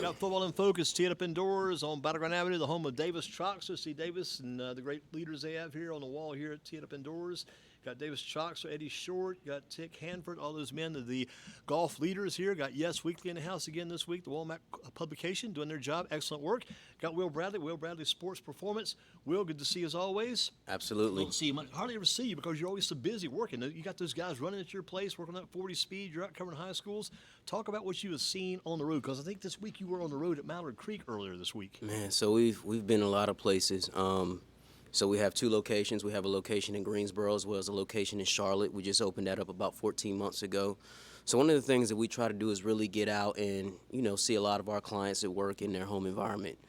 Got Football in Focus teed up indoors on Battleground Avenue, the home of Davis Troxler. See Davis and the great leaders they have here on the wall here at Teed Up Indoors. Got Davis Troxler, Eddie Short, got Tick Hanford, all those men of the golf leaders here. Got Yes Weekly in the house again this week, the Walmart publication, doing their job. Excellent work. Got Will Bradley Sports Performance. Will, good to see you as always. Absolutely. Don't see you much, hardly ever see you because you're always so busy working. You got those guys running at your place, working at 40 speed. You're out covering high schools. Talk about what you have seen on the road, because I think this week you were on the road at Mallard Creek earlier this week. Man, so we've been a lot of places. So we have two locations. We have a location in Greensboro as well as a location in Charlotte. We just opened that up about 14 months ago. So one of the things that we try to do is really get out and, see a lot of our clients at work in their home environment.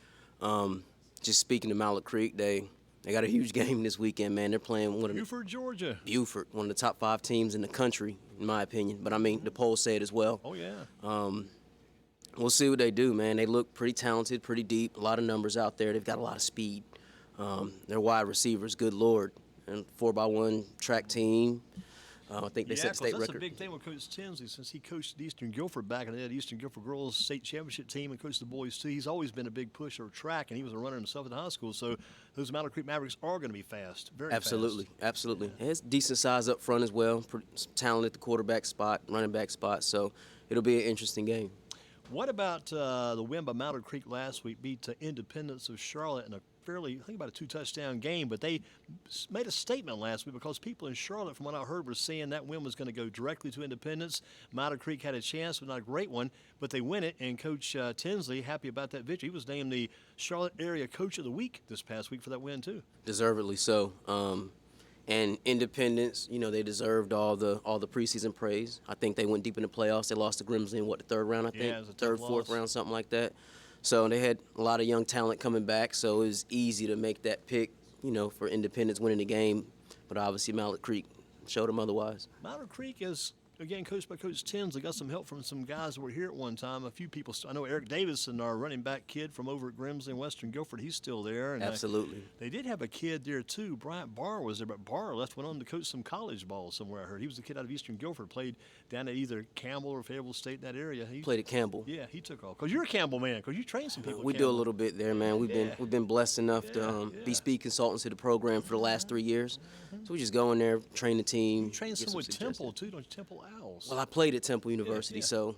Just speaking to Mallard Creek, they got a huge game this weekend, man. They're playing Buford, Georgia. Buford, one of the top 5 teams in the country, in my opinion. But, I mean, the polls say it as well. Oh, yeah. We'll see what they do, man. They look pretty talented, pretty deep, a lot of numbers out there. They've got a lot of speed. Their wide receivers, good Lord, and 4x1 track team. I think they set the state that's record. A big thing with Coach Tinsley, since he coached Eastern Guilford back in the day, the Eastern Guilford girls state championship team, and coached the boys too. He's always been a big pusher of track, and he was a runner himself in high school. So those Mallard Creek Mavericks are going to be fast, very Absolutely, fast. absolutely. He has decent size up front as well, talent at the quarterback spot, running back spot. So it'll be an interesting game. What about the win by Mallard Creek last week, beat Independence of Charlotte in a fairly, I think about a 2-touchdown game, but they made a statement last week because people in Charlotte, from what I heard, were saying that win was going to go directly to Independence. Mallard Creek had a chance, but not a great one, but they win it, and Coach Tinsley, happy about that victory. He was named the Charlotte Area Coach of the Week this past week for that win, too. Deservedly so. And Independence, they deserved all the preseason praise. I think they went deep in the playoffs. They lost to Grimsley in, the third round, I think? Yeah, it was a third, tough fourth loss. round, something like that. So they had a lot of young talent coming back, so it was easy to make that pick, for Independence winning the game. But obviously Mallard Creek showed them otherwise. Mallard Creek is, again, coached by Coach Tinsley. Got some help from some guys that were here at one time. A few people, I know Eric Davison, our running back kid from over at Grimsley and Western Guilford, he's still there. And Absolutely. they did have a kid there, too. Bryant Barr was there, but Barr went on to coach some college ball somewhere, I heard. He was a kid out of Eastern Guilford, played down at either Campbell or Fayetteville State in that area. He Played at Campbell. Yeah, he took off. Because you're a Campbell man, because you train some people at We do a Campbell. little bit there, man. We've been blessed enough to be speed consultants to the program for the last 3 years. So we just go in there, train the team. You train get some with suggestions. Temple, too, don't you? Temple Owls. Well, I played at Temple University, yeah. so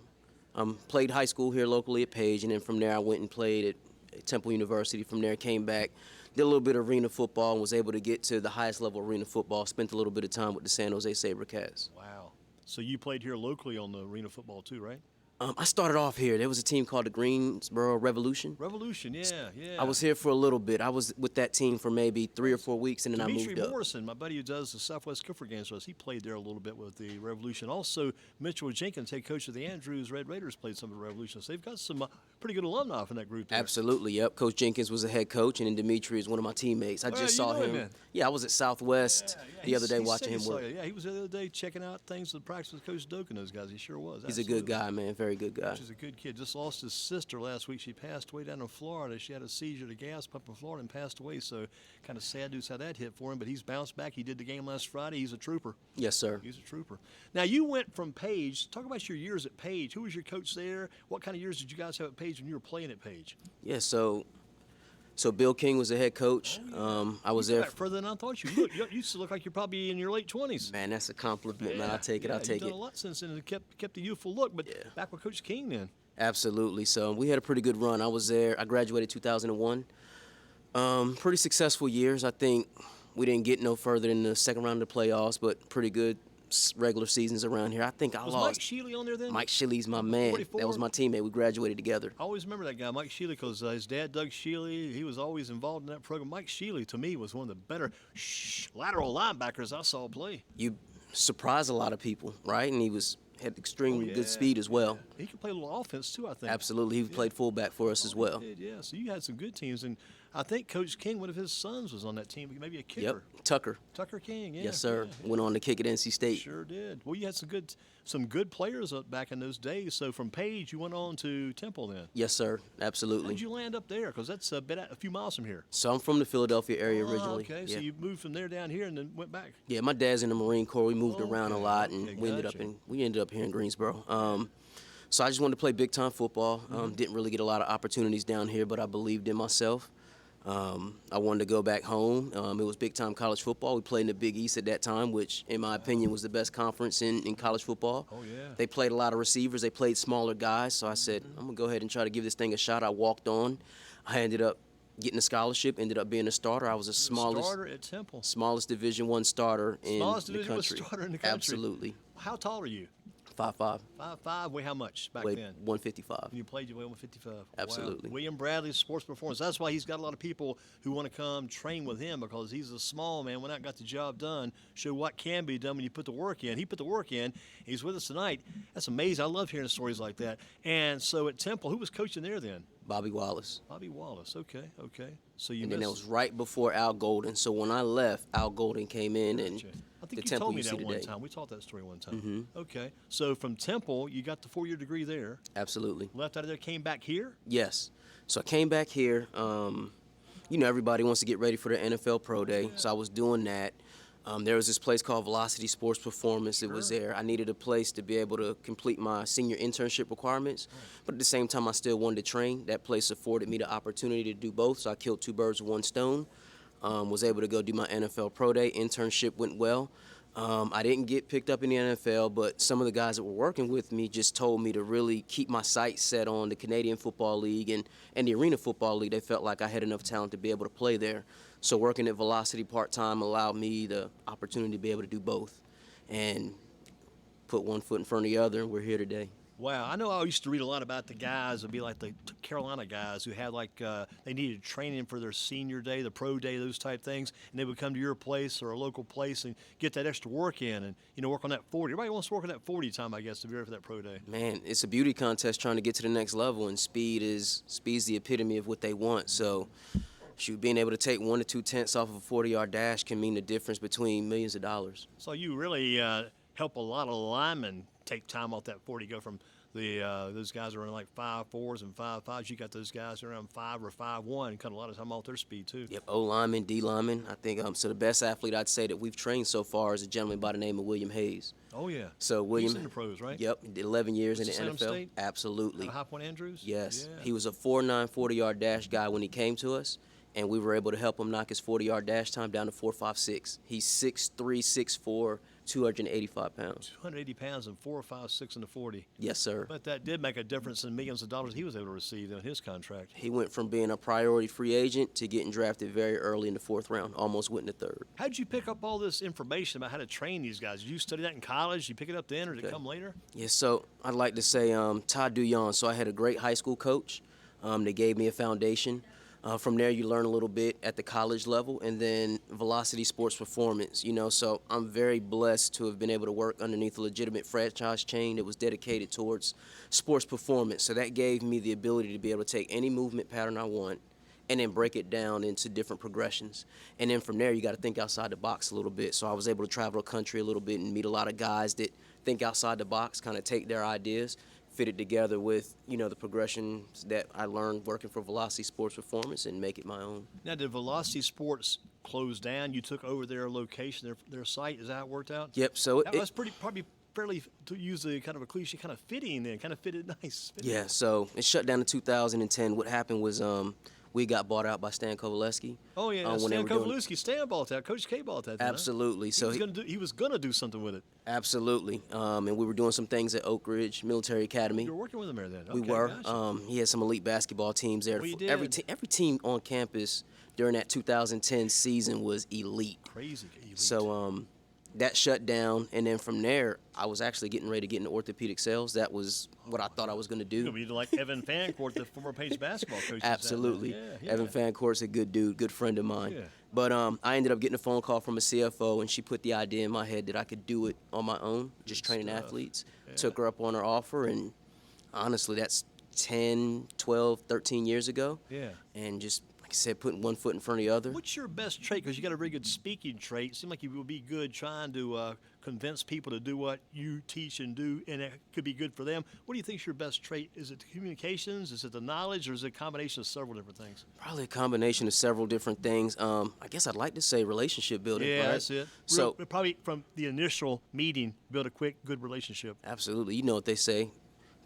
played high school here locally at Page, and then from there I went and played at Temple University. From there, came back, did a little bit of arena football, and was able to get to the highest level arena football. Spent a little bit of time with the San Jose SaberCats. Wow. So you played here locally on the arena football, too, right? I started off here. There was a team called the Greensboro Revolution. Revolution, yeah. I was here for a little bit. I was with that team for maybe 3 or 4 weeks, and then I Dimitri moved up. Morrison, my buddy who does the Southwest Guilford games for us, he played there a little bit with the Revolution. Also, Mitchell Jenkins, head coach of the Andrews Red Raiders, played some of the Revolution. So they've got some pretty good alumni from that group there. Absolutely, yep. Coach Jenkins was a head coach, and then Dimitri is one of my teammates. I Oh, yeah, just you saw know him, him. man. Yeah, I was at Southwest the other day He watching said him he saw work. you. Yeah, he was the other day checking out things at practice with Coach Doak and those guys. He sure was. He's a good guy, man. Very good guy. He's a good kid. Just lost his sister last week. She passed away down in Florida. She had a seizure at a gas pump in Florida and passed away. So kind of sad news how that hit for him. But he's bounced back. He did the game last Friday. He's a trooper. Yes, sir. He's a trooper. Now, you went from Page. Talk about your years at Page. Who was your coach there? What kind of years did you guys have at Page when you were playing at Page? Yeah, so Bill King was the head coach. I was You there. got further than I thought you looked. You used to look like you're probably in your late 20s. Man, that's a compliment, man. I'll take it. I'll take You've it. done a lot since then and kept the youthful look. But Yeah. back with Coach King then. Absolutely. So we had a pretty good run. I was there. I graduated 2001. Pretty successful years. I think we didn't get no further than the second round of the playoffs, but pretty good regular seasons around here. I think I Was lost. Mike Shealy on there then? Mike Shilley's my man. 44? That was my teammate. We graduated together. I always remember that guy, Mike Shealy, because his dad, Doug Shealy, he was always involved in that program. Mike Shealy, to me, was one of the better lateral linebackers I saw play. You surprised a lot of people, right? And he had extremely Oh, good speed as well. He could play a little offense, too, I think. Absolutely. He played fullback for us as well. He did, yeah. So you had some good teams. And I think Coach King, one of his sons, was on that team, maybe a kicker. Yep. Tucker. Tucker King, yeah. Yes, sir. Yeah. Went on to kick at NC State. Sure did. Well, you had some good players back in those days. So from Page, you went on to Temple then. Yes, sir. How Absolutely. did you land up there? Because that's a few miles from here. So I'm from the Philadelphia area Oh, originally. okay, Yeah. so you moved from there down here and then went back. Yeah, my dad's in the Marine Corps. We moved around a lot, and Okay, we ended gotcha. up here in Greensboro. So I just wanted to play big time football. Didn't really get a lot of opportunities down here, but I believed in myself. I wanted to go back home. It was big time college football. We played in the Big East at that time, which in my opinion was the best conference in college football. Oh, yeah. They played a lot of receivers. They played smaller guys. So I said, I'm going to go ahead and try to give this thing a shot. I walked on. I ended up getting a scholarship, ended up being a starter. I was the smallest Starter at Temple. smallest Division I starter in Smallest the Division I country. starter in the country. Absolutely. How tall are you? 5'5", 5'5". Weigh how much back weigh then? 155. When you played, you weighed 155. Absolutely. Wow. William Bradley, sports performance. That's why he's got a lot of people who want to come train with him, because he's a small man, went out and got the job done, show what can be done when you put the work in. He put the work in. He's with us tonight. That's amazing. I love hearing stories like that. And so at Temple, who was coaching there then? Bobby Wallace. Bobby Wallace. Okay. So you And then it missed. was right before Al Golden. So when I left, Al Golden came in, and Gotcha. I the think you Temple told me you see that one today. time. We taught that story one time. Okay. So from Temple, you got the 4-year degree there. Absolutely. Left out of there, came back here. Yes. So I came back here. Everybody wants to get ready for the NFL Pro Day, so I was doing that. There was this place called Velocity Sports Performance. It was there. I needed a place to be able to complete my senior internship requirements, but at the same time, I still wanted to train. That place afforded me the opportunity to do both, so I killed two birds with one stone. Was able to go do my NFL Pro Day. Internship went well. I didn't get picked up in the NFL, but some of the guys that were working with me just told me to really keep my sights set on the Canadian Football League and the Arena Football League. They felt like I had enough talent to be able to play there. So working at Velocity part-time allowed me the opportunity to be able to do both and put one foot in front of the other, and we're here today. Wow, I know I used to read a lot about the guys. It'd be like the Carolina guys who had they needed training for their senior day, the pro day, those type things, and they would come to your place or a local place and get that extra work in and work on that 40. Everybody wants to work on that 40 time, I guess, to be ready for that pro day. Man, it's a beauty contest trying to get to the next level, and speed's the epitome of what they want. So, being able to take 1 to 2 tenths off of a 40-yard dash can mean the difference between millions of dollars. So you really help a lot of linemen take time off that 40, go from those guys are running like 5.4s and 5.5s. You got those guys around 5 or 5.1, cut a lot of time off their speed too. Yep, O lineman, D lineman. I think so. The best athlete I'd say that we've trained so far is a gentleman by the name of William Hayes. Oh yeah. So William, he's in the pros, right? Yep, 11 years in the Salem NFL. State? Absolutely. Out of High Point Andrews. Yes, Yeah. he was a 4.9 40-yard dash guy when he came to us, and we were able to help him knock his 40-yard dash time down to 4.56. He's 6'3", 6'4", 285 pounds. 280 pounds and 4.56 in the 40. Yes, sir. But that did make a difference in millions of dollars he was able to receive in his contract. He went from being a priority free agent to getting drafted very early in the 4th round, almost went in the 3rd. How did you pick up all this information about how to train these guys? Did you study that in college? Did you pick it up then, or did it come later? Yes, so I'd like to say Todd Duyon. So I had a great high school coach. They gave me a foundation. From there, you learn a little bit at the college level, and then Velocity Sports Performance. So I'm very blessed to have been able to work underneath a legitimate franchise chain that was dedicated towards sports performance. So that gave me the ability to be able to take any movement pattern I want and then break it down into different progressions. And then from there, you got to think outside the box a little bit. So I was able to travel the country a little bit and meet a lot of guys that think outside the box, kind of take their ideas, fit it together with, the progressions that I learned working for Velocity Sports Performance and make it my own. Now, did Velocity Sports close down? You took over their location, their site. Is that how it worked out? Yep, so That's probably fairly, to use a kind of a cliche, kind of fitting then, kind of fitted nice. yeah, so it shut down in 2010. What happened was we got bought out by Stan Kovaleski. Oh yeah, when they Stan were doing- Kovaleski, Stan bought that, Coach K bought that. Absolutely. So he was gonna do something with it. absolutely, and we were doing some things at Oak Ridge Military Academy. You were working with him there then. We Okay, were. gotcha. He had some elite basketball teams there. Oh, you Every did? every team on campus during that 2010 season was elite. Crazy. Elite. So that shut down, and then from there, I was actually getting ready to get into orthopedic sales. That was what I thought I was going to You're do. gonna be like Evan Fancourt, the former Page basketball coach. Absolutely. Yeah. Evan Fancourt's a good dude, good friend of mine. Yeah. But I ended up getting a phone call from a CFO, and she put the idea in my head that I could do it on my own, just training stuff. athletes. Yeah. Took her up on her offer, and honestly, that's 10, 12, 13 years ago. Yeah. And just, like I said, putting one foot in front of the other. What's your best trait? Because you got a very good speaking trait. It seems like you would be good trying to convince people to do what you teach and do, and it could be good for them. What do you think is your best trait? Is it the communications? Is it the knowledge? Or is it a combination of several different things? Probably a combination of several different things. I guess I'd like to say relationship building. Yeah, right? that's it. So Probably from the initial meeting, build a quick, good relationship. absolutely, you know what they say.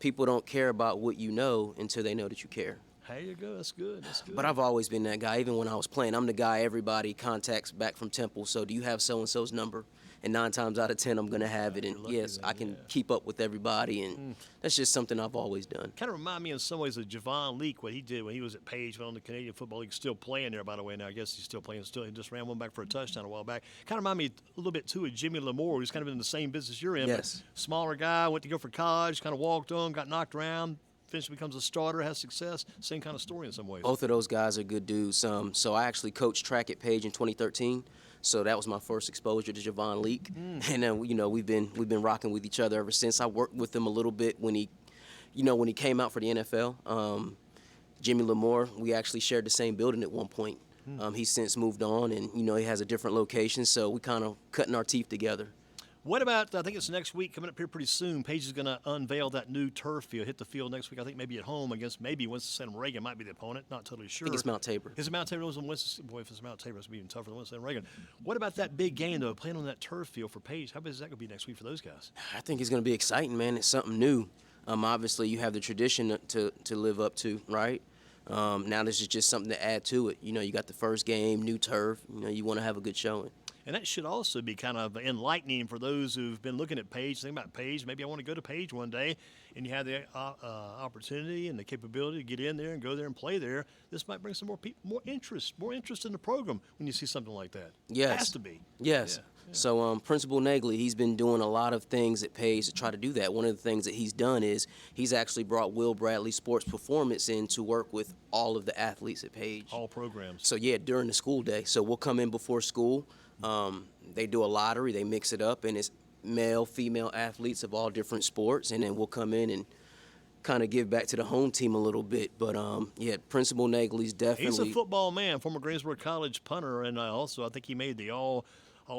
people don't care about what you know until they know that you care. There you go. That's good. That's good. But I've always been that guy. Even when I was playing, I'm the guy everybody contacts back from Temple. So do you have so-and-so's number? And 9 times out of 10, I'm going to have it. And lucky yes, then, I can yeah. keep up with everybody. And that's just something I've always done. Kind of remind me in some ways of Javon Leake, what he did when he was at Page, went on the Canadian Football League, still playing there, by the way. Now, I guess he's still playing. He just ran one back for a touchdown a while back. Kind of remind me a little bit, too, of Jimmy Lamore, who's kind of in the same business you're in. Yes. But smaller guy, went to go for college, kind of walked on, got knocked around, eventually becomes a starter, has success. Same kind of story in some ways. Both of those guys are good dudes. So I actually coached track at Page in 2013. So that was my first exposure to Javon Leake, and then we've been rocking with each other ever since. I worked with him a little bit when he came out for the NFL. Jimmy Lamore, we actually shared the same building at one point. He's since moved on, and he has a different location. So we kind of cutting our teeth together. What about, I think it's next week, coming up here pretty soon, Page is going to unveil that new turf field, hit the field next week, I think maybe at home against maybe Winston-Salem Reagan might be the opponent, not totally sure. I think it's Mount Tabor. Is it Mount Tabor? It was on Winston, boy, if it's Mount Tabor, it's going to be even tougher than Winston-Salem Reagan. What about that big game, though, playing on that turf field for Page? How big is that going to be next week for those guys? I think it's going to be exciting, man. It's something new. Obviously, you have the tradition to live up to, right? Now this is just something to add to it. You got the first game, new turf. You want to have a good showing. And that should also be kind of enlightening for those who've been looking at Page, thinking about Page. Maybe I want to go to Page one day, and you have the opportunity and the capability to get in there and go there and play there. This might bring some more people, more interest in the program when you see something like that. Yes. It has to be. Yes. Yeah. So Principal Nagley, he's been doing a lot of things at Page to try to do that. One of the things that he's done is he's actually brought Will Bradley Sports Performance in to work with all of the athletes at Page. All programs. So yeah, during the school day. So we'll come in before school. They do a lottery, they mix it up, and it's male, female athletes of all different sports, and then we'll come in and kind of give back to the home team a little bit. But yeah, Principal Nagley's definitely. He's a football man, former Greensboro College punter, and also I think he made the All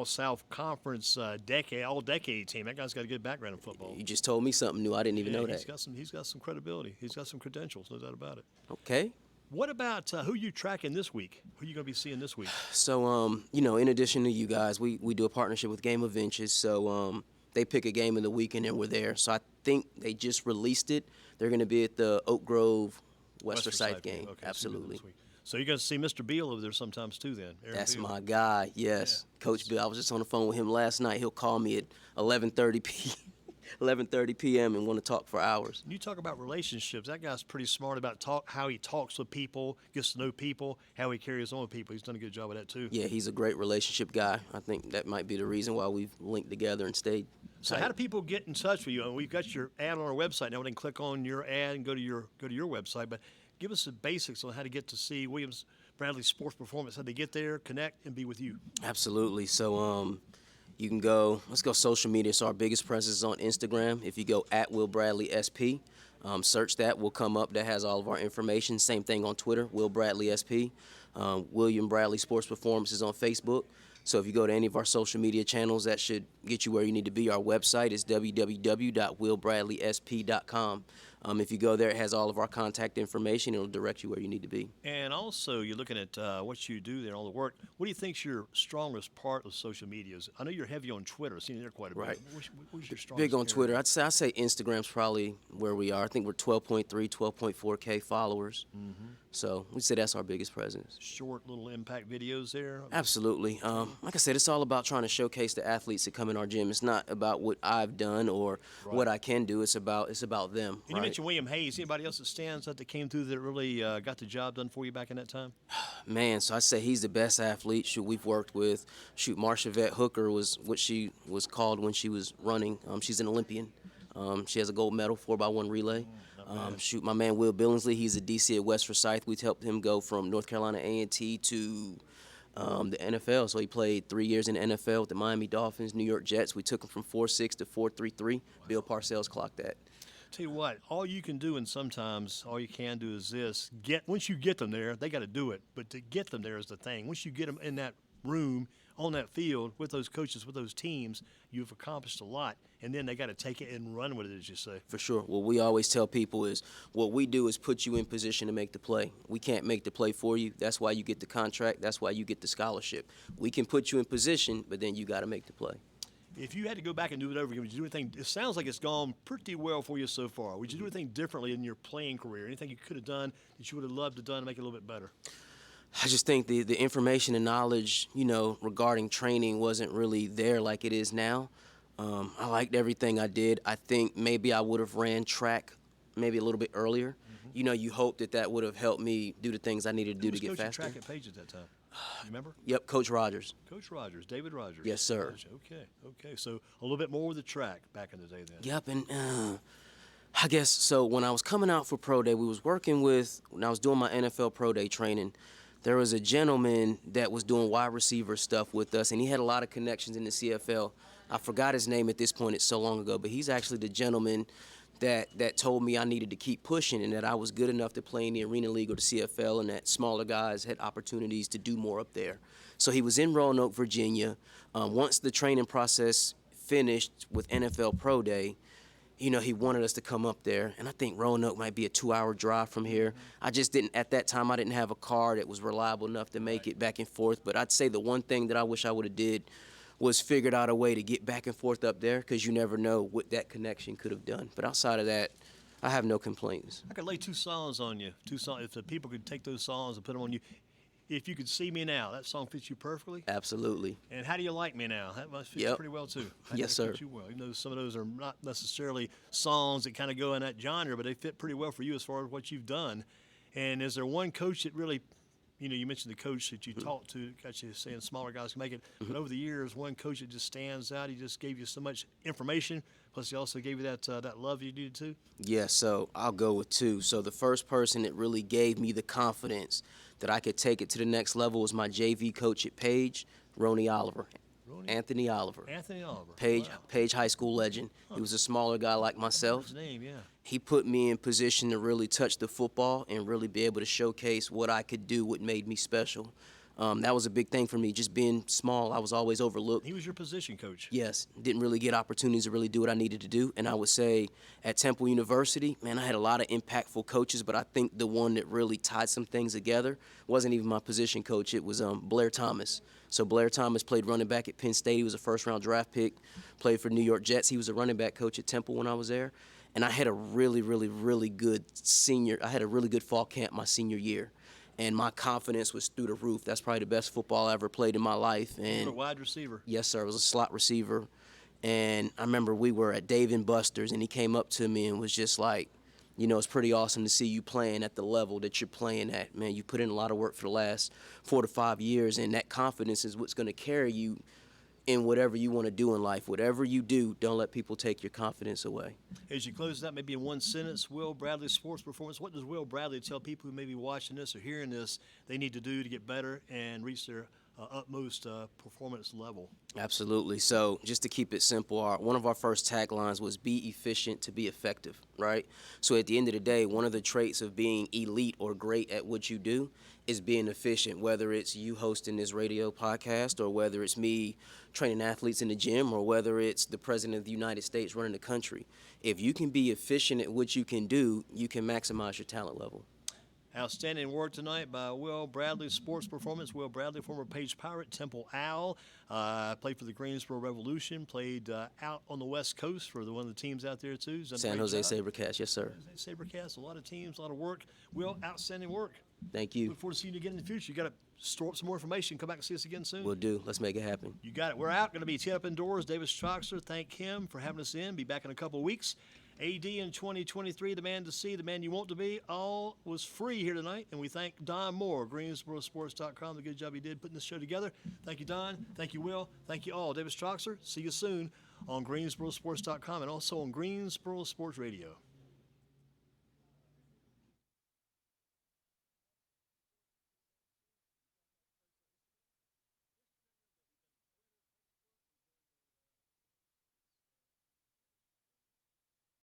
South Conference all-decade team. That guy's got a good background in football. You just told me something new. I didn't even know that. He's got some credibility. He's got some credentials, no doubt about it. Okay. What about who you tracking this week? Who you going to be seeing this week? So, in addition to you guys, we do a partnership with Game of Inches. So, they pick a game of the week and then we're there. So I think they just released it. They're going to be at the Oak Grove West Forsyth game. Okay, Absolutely. So you're going to see Mr. Beal over there sometimes too then? Aaron That's Beal. my guy, yes. Yeah. Coach Bill, I was just on the phone with him last night. He'll call me at 11:30 p.m. and want to talk for hours. You talk about relationships. That guy's pretty smart about how he talks with people, gets to know people, how he carries on with people. He's done a good job of that too. Yeah, he's a great relationship guy. I think that might be the reason why we've linked together and stayed. So tight. how do people get in touch with you? And we've got your ad on our website now. We can click on your ad and go to your website. But give us the basics on how to get to see Williams Bradley Sports Performance. How they get there, connect, and be with you. Absolutely. So you can let's go social media. So our biggest presence is on Instagram. If you go at Will Bradley SP, search that, will come up. That has all of our information. Same thing on Twitter, Will Bradley SP. William Bradley Sports Performance is on Facebook. So if you go to any of our social media channels, that should get you where you need to be. Our website is www.willbradleysp.com. If you go there, it has all of our contact information. It'll direct you where you need to be. And also, you're looking at what you do there, all the work. What do you think's your strongest part of social media? I know you're heavy on Twitter. I've seen you there quite a bit. Right. What's your strongest Big on area? Twitter. I'd say Instagram's probably where we are. I think we're 12.3, 12.4K followers. So we'd say that's our biggest presence. Short little impact videos there. Absolutely. Like I said, it's all about trying to showcase the athletes that come in our gym. It's not about what I've done or what I can do. It's about them. And you right? mentioned William Hayes. Anybody else that stands out that came through that really got the job done for you back in that time? Man, so I say he's the best athlete we've worked with. Marsha Vet Hooker was what she was called when she was running. She's an Olympian. She has a gold medal 4x1 relay. My man Will Billingsley, he's a DC at West Forsyth. We helped him go from North Carolina A&T to the NFL. So he played 3 years in the NFL with the Miami Dolphins, New York Jets. We took him from 4.6 to 4.33. Bill Parcells clocked that. Tell you what, all you can do, and sometimes all you can do is this: once you get them there, they got to do it. But to get them there is the thing. Once you get them in that room, on that field, with those coaches, with those teams, you've accomplished a lot. And then they got to take it and run with it, as you say. For sure. What we always tell people is what we do is put you in position to make the play. We can't make the play for you. That's why you get the contract. That's why you get the scholarship. We can put you in position, but then you got to make the play. If you had to go back and do it over again, would you do anything? It sounds like it's gone pretty well for you so far. Would you do anything differently in your playing career? Anything you could have done that you would have loved to done to make it a little bit better? I just think the information and knowledge, regarding training wasn't really there like it is now. I liked everything I did. I think maybe I would have ran track maybe a little bit earlier. You hope that would have helped me do the things I needed to do to get faster. Who was coaching track at Page at that time? You remember? Yep, Coach Rogers. Coach Rogers, David Rogers. Yes, sir. Okay. So a little bit more with the track back in the day then. Yep, and I guess so. When I was coming out for Pro Day, when I was doing my NFL Pro Day training, there was a gentleman that was doing wide receiver stuff with us, and he had a lot of connections in the CFL. I forgot his name at this point, it's so long ago, but he's actually the gentleman that told me I needed to keep pushing and that I was good enough to play in the Arena League or the CFL and that smaller guys had opportunities to do more up there. So he was in Roanoke, Virginia. Once the training process finished with NFL Pro Day, he wanted us to come up there, and I think Roanoke might be a 2-hour drive from here. At that time, I didn't have a car that was reliable enough to make it back and forth, but I'd say the one thing that I wish I would have did was figured out a way to get back and forth up there, because you never know what that connection could have done. But outside of that, I have no complaints. I could lay 2 songs on you. 2 songs, if the people could take those songs and put them on you. If You Could See Me Now, that song fits you perfectly. Absolutely. And How Do You Like Me Now? That must fit you pretty well too. Yes, sir. Fit you well. Even though some of those are not necessarily songs that kind of go in that genre, but they fit pretty well for you as far as what you've done. And is there one coach that really, you mentioned the coach that you talked to, got you saying smaller guys can make it, but over the years, one coach that just stands out, he just gave you so much information, plus he also gave you that love you needed to? Yeah, so I'll go with 2. So the first person that really gave me the confidence that I could take it to the next level was my JV coach at Page, Ronnie Oliver. Anthony Oliver. Anthony Oliver. Page High School legend. He was a smaller guy like myself. His name, yeah. He put me in position to really touch the football and really be able to showcase what I could do, what made me special. That was a big thing for me, just being small. I was always overlooked. He was your position coach. Yes, didn't really get opportunities to really do what I needed to do. And I would say at Temple University, man, I had a lot of impactful coaches, but I think the one that really tied some things together wasn't even my position coach. It was Blair Thomas. So Blair Thomas played running back at Penn State. He was a first-round draft pick, played for New York Jets. He was a running back coach at Temple when I was there. And I had a really, really, really good fall camp my senior year. And my confidence was through the roof. That's probably the best football I ever played in my life. And you were a wide receiver. Yes, sir. I was a slot receiver. And I remember we were at Dave & Buster's, and he came up to me and was just like, it's pretty awesome to see you playing at the level that you're playing at. Man, you put in a lot of work for the last 4 to 5 years, and that confidence is what's going to carry you in whatever you want to do in life. Whatever you do, don't let people take your confidence away. As you close that, maybe in one sentence, Will Bradley sports performance, what does Will Bradley tell people who may be watching this or hearing this they need to do to get better and reach their utmost performance level? Absolutely. So just to keep it simple, one of our first taglines was be efficient to be effective, right? So at the end of the day, one of the traits of being elite or great at what you do is being efficient, whether it's you hosting this radio podcast or whether it's me training athletes in the gym or whether it's the president of the United States running the country. If you can be efficient at what you can do, you can maximize your talent level. Outstanding work tonight by Will Bradley, sports performance. Will Bradley, former Page Pirate, Temple Owl, played for the Greensboro Revolution, played out on the West Coast for one of the teams out there too. San Jose SaberCats, yes sir. San Jose SaberCats, a lot of teams, a lot of work. Will, outstanding work. Thank you. Look forward to seeing you again in the future. You got to store up some more information. Come back and see us again soon. We'll do. Let's make it happen. You got it. We're out. Going to be teed up indoors. Davis Troxler, thank him for having us in. Be back in a couple of weeks. AD in 2023, the man to see, the man you want to be, all was free here tonight. And we thank Don Moore, GreensboroSports.com, the good job he did putting this show together. Thank you, Don. Thank you, Will. Thank you all. Davis Troxler, see you soon on GreensboroSports.com and also on Greensboro Sports Radio.